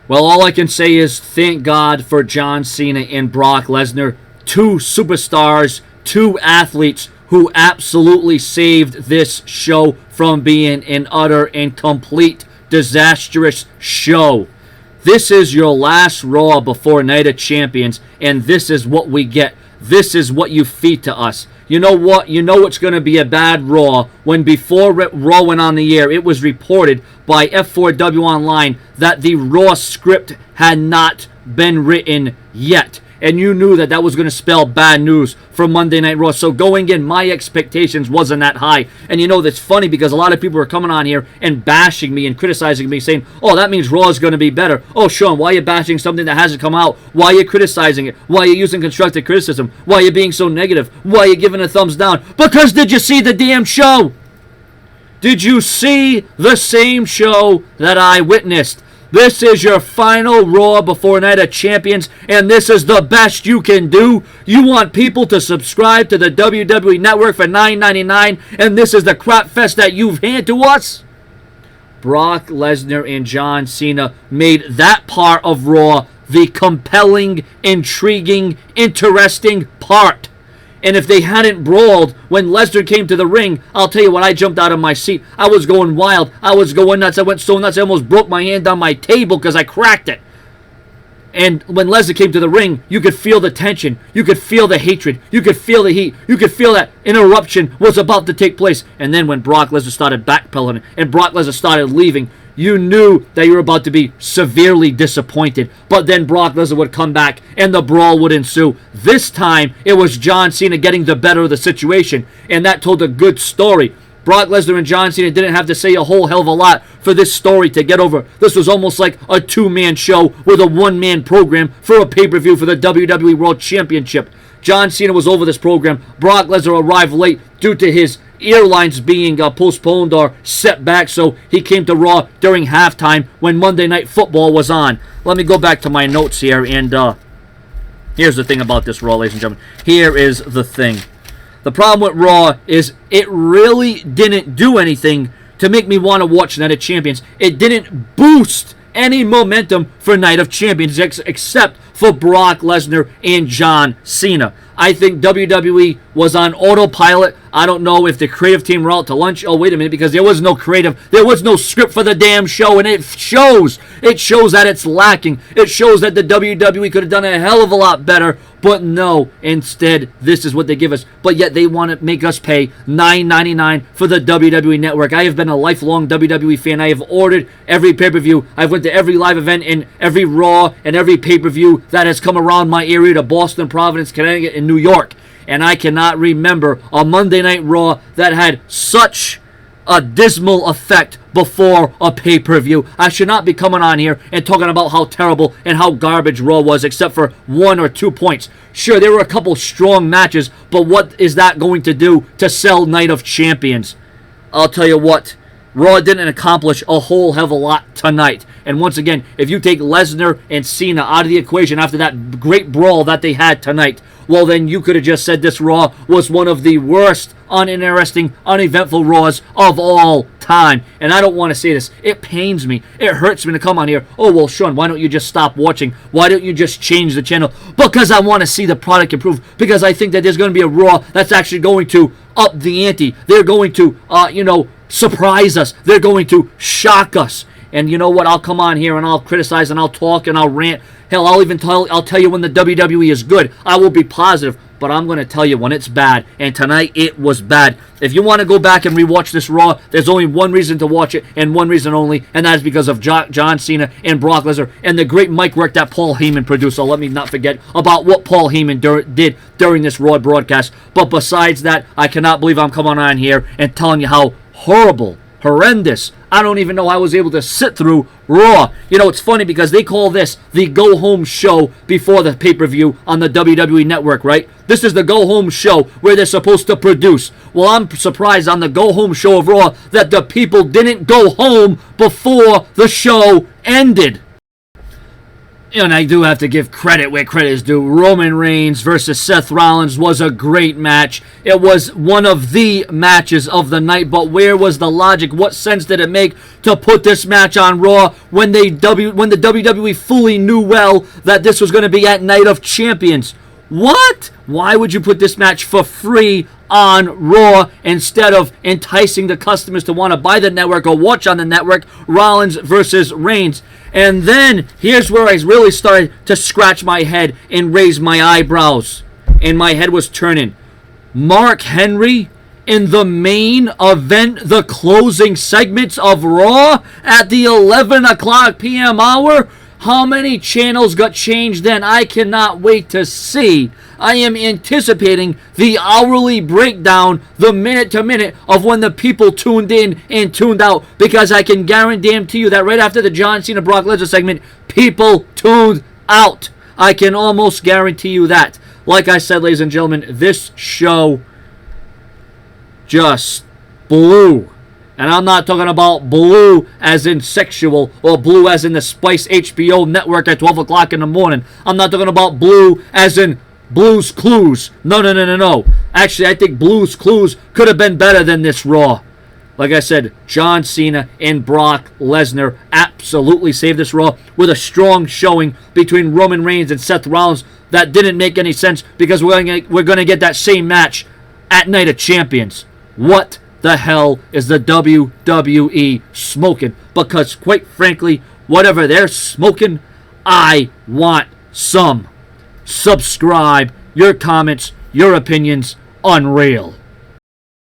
Well, all I can say is thank God for John Cena and Brock Lesnar, two superstars, two athletes who absolutely saved this show from being an utter and complete disastrous show. This is your last Raw before Night of Champions, and this is what we get. This is what you feed to us. You know what? You know it's going to be a bad Raw when before Raw went on the air, it was reported by F4W Online that the Raw script had not been written yet. And you knew that that was going to spell bad news for Monday Night Raw. So going in, my expectations wasn't that high. And you know, that's funny because a lot of people are coming on here and bashing me and criticizing me, saying, oh, that means Raw is going to be better. Oh, Sean, why are you bashing something that hasn't come out? Why are you criticizing it? Why are you using constructive criticism? Why are you being so negative? Why are you giving a thumbs down? Because did you see the damn show? Did you see the same show that I witnessed? This is your final Raw before Night of Champions, and this is the best you can do. You want people to subscribe to the WWE Network for $9.99, and this is the crap fest that you've handed to us? Brock Lesnar and John Cena made that part of Raw the compelling, intriguing, interesting part. And if they hadn't brawled when Lesnar came to the ring, I'll tell you what, I jumped out of my seat. I was going wild. I was going nuts. I went so nuts I almost broke my hand on my table because I cracked it. And when Lesnar came to the ring, you could feel the tension. You could feel the hatred. You could feel the heat. You could feel that an eruption was about to take place. And then when Brock Lesnar started backpedaling and Brock Lesnar started leaving, you knew that you were about to be severely disappointed. But then Brock Lesnar would come back and the brawl would ensue. This time, it was John Cena getting the better of the situation. And that told a good story. Brock Lesnar and John Cena didn't have to say a whole hell of a lot for this story to get over. This was almost like a two-man show with a one-man program for a pay-per-view for the WWE World Championship. John Cena was over this program. Brock Lesnar arrived late due to his airlines being postponed or set back, so he came to Raw during halftime when Monday Night Football was on. Let me go back to my notes here, and here's the thing about this Raw, ladies and gentlemen. Here is the thing. The problem with Raw is it really didn't do anything to make me want to watch Night of Champions. It didn't boost any momentum for Night of Champions except for Brock Lesnar and John Cena. I think WWE was on autopilot. I don't know if the creative team were out to lunch. Oh, wait a minute, because there was no creative. There was no script for the damn show, and it shows. It shows that it's lacking. It shows that the WWE could have done a hell of a lot better, but no. Instead, this is what they give us. But yet they want to make us pay $9.99 for the WWE Network. I have been a lifelong WWE fan. I have ordered every pay-per-view. I've went to every live event and every Raw and every pay-per-view that has come around my area to Boston, Providence, Connecticut, and New York. And I cannot remember a Monday Night Raw that had such a dismal effect before a pay-per-view. I should not be coming on here and talking about how terrible and how garbage Raw was, except for 1 or 2 points. Sure, there were a couple strong matches, but what is that going to do to sell Night of Champions? I'll tell you what, Raw didn't accomplish a whole hell of a lot tonight. And once again, if you take Lesnar and Cena out of the equation after that great brawl that they had tonight, well, then you could have just said this Raw was one of the worst, uninteresting, uneventful Raws of all time. And I don't want to say this. It pains me. It hurts me to come on here. Oh, well, Sean, why don't you just stop watching? Why don't you just change the channel? Because I want to see the product improve. Because I think that there's going to be a Raw that's actually going to up the ante. They're going to, surprise us. They're going to shock us. And you know what? I'll come on here and I'll criticize and I'll talk and I'll rant. Hell, I'll tell you when the WWE is good. I will be positive, but I'm going to tell you when it's bad. And tonight it was bad. If you want to go back and rewatch this Raw, there's only one reason to watch it and one reason only, and that is because of John Cena and Brock Lesnar and the great mic work that Paul Heyman produced. So let me not forget about what Paul Heyman did during this Raw broadcast. But besides that, I cannot believe I'm coming on here and telling you how horrible, horrendous. I don't even know how I was able to sit through Raw. You know, it's funny because they call this the go-home show before the pay-per-view on the WWE Network, right? This is the go-home show where they're supposed to produce. Well, I'm surprised on the go-home show of Raw that the people didn't go home before the show ended. And I do have to give credit where credit is due. Roman Reigns versus Seth Rollins was a great match. It was one of the matches of the night, but where was the logic? What sense did it make to put this match on Raw when the WWE fully knew well that this was going to be at Night of Champions? What? Why would you put this match for free on Raw instead of enticing the customers to want to buy the network or watch on the network? Rollins versus Reigns. And then here's where I really started to scratch my head and raise my eyebrows. And my head was turning. Mark Henry in the main event, the closing segments of Raw at the 11 o'clock p.m. hour. How many channels got changed then? I cannot wait to see. I am anticipating the hourly breakdown, the minute to minute of when the people tuned in and tuned out, because I can guarantee you that right after the John Cena Brock Lesnar segment, people tuned out. I can almost guarantee you that. Like I said, ladies and gentlemen, this show just blew. And I'm not talking about blue as in sexual or blue as in the Spice HBO network at 12 o'clock in the morning. I'm not talking about blue as in Blue's Clues. No. Actually, I think Blue's Clues could have been better than this Raw. Like I said, John Cena and Brock Lesnar absolutely saved this Raw with a strong showing between Roman Reigns and Seth Rollins that didn't make any sense because we're going to get that same match at Night of Champions. What the hell is the WWE smoking? Because quite frankly, whatever they're smoking, I want some. Subscribe, your comments, your opinions, unreal.